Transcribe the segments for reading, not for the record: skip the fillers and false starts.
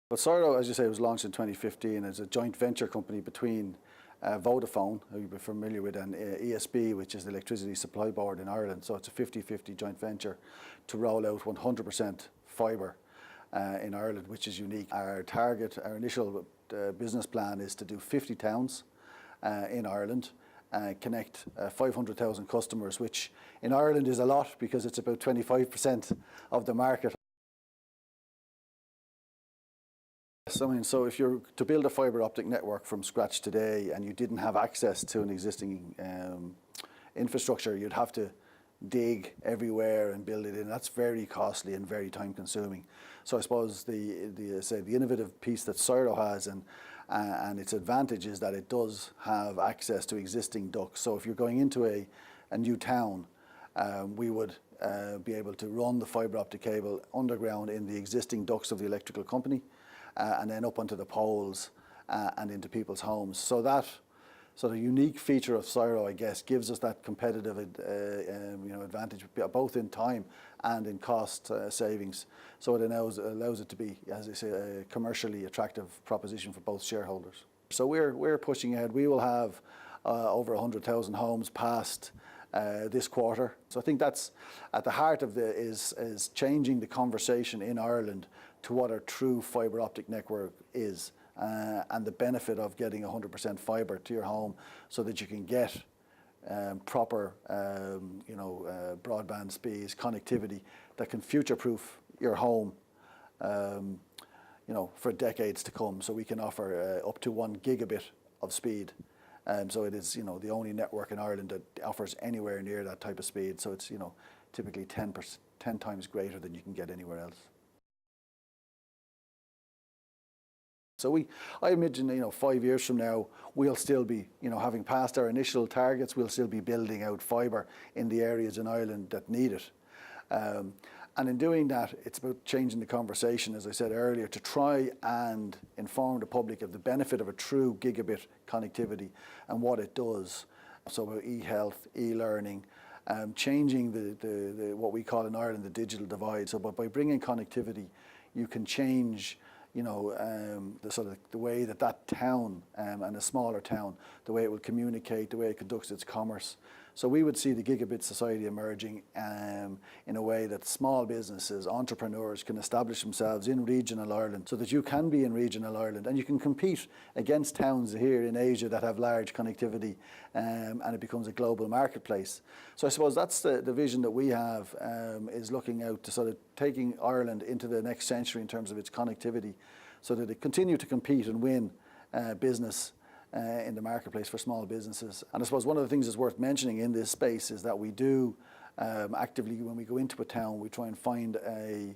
But Siro, as you say, was launched in 2015 as a joint venture company between Vodafone, who you'll be familiar with, and ESB, which is the Electricity Supply Board in Ireland. So it's a 50-50 joint venture to roll out 100% fibre in Ireland, which is unique. Our target, our initial business plan is to do 50 towns in Ireland, connect 500,000 customers, which in Ireland is a lot because it's about 25% of the market. So if you're to build a fibre optic network from scratch today and you didn't have access to an existing infrastructure, you'd have to dig everywhere and build it in. That's very costly and very time consuming. So I suppose the innovative piece that Siro has and its advantage is that it does have access to existing ducts. So if you're going into a new town, we would be able to run the fibre optic cable underground in the existing ducts of the electrical company, and then up onto the poles and into people's homes. So that sort of unique feature of Siro, I guess, gives us that competitive advantage, both in time and in cost savings. So it allows it to be, as I say, a commercially attractive proposition for both shareholders. So we're pushing ahead. We will have over 100,000 homes passed this quarter. So I think that's at the heart of is changing the conversation in Ireland to what a true fibre optic network is, and the benefit of getting 100% fibre to your home so that you can get proper broadband speeds, connectivity that can future-proof your home for decades to come. So we can offer up to 1 gigabit of speed. So it is the only network in Ireland that offers anywhere near that type of speed. So it's typically 10 times greater than you can get anywhere else. So I imagine 5 years from now we'll still be having passed our initial targets, we'll still be building out fibre in the areas in Ireland that need it. And in doing that, it's about changing the conversation, as I said earlier, to try and inform the public of the benefit of a true gigabit connectivity and what it does. So about e-health, e-learning, changing the what we call in Ireland the digital divide. So by bringing connectivity, you can change the way that town and a smaller town, the way it will communicate, the way it conducts its commerce. So we would see the gigabit society emerging in a way that small businesses, entrepreneurs can establish themselves in regional Ireland, so that you can be in regional Ireland and you can compete against towns here in Asia that have large connectivity, and it becomes a global marketplace. So I suppose that's the vision that we have, is looking out to sort of taking Ireland into the next century in terms of its connectivity, so that it continue to compete and win business in the marketplace for small businesses. And I suppose one of the things that's worth mentioning in this space is that we do actively, when we go into a town, we try and find a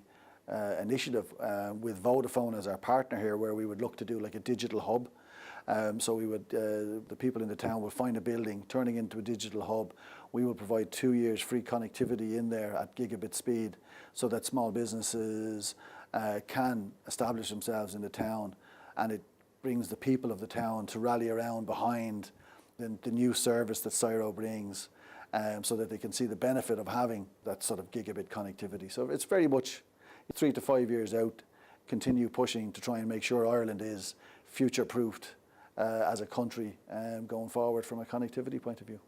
initiative with Vodafone as our partner here, where we would look to do like a digital hub. So we would, the people in the town would find a building, turning into a digital hub. We will provide 2 years free connectivity in there at gigabit speed, so that small businesses can establish themselves in the town, and it brings the people of the town to rally around behind the new service that Siro brings, so that they can see the benefit of having that sort of gigabit connectivity. So it's very much 3 to 5 years out, continue pushing to try and make sure Ireland is future-proofed as a country going forward from a connectivity point of view.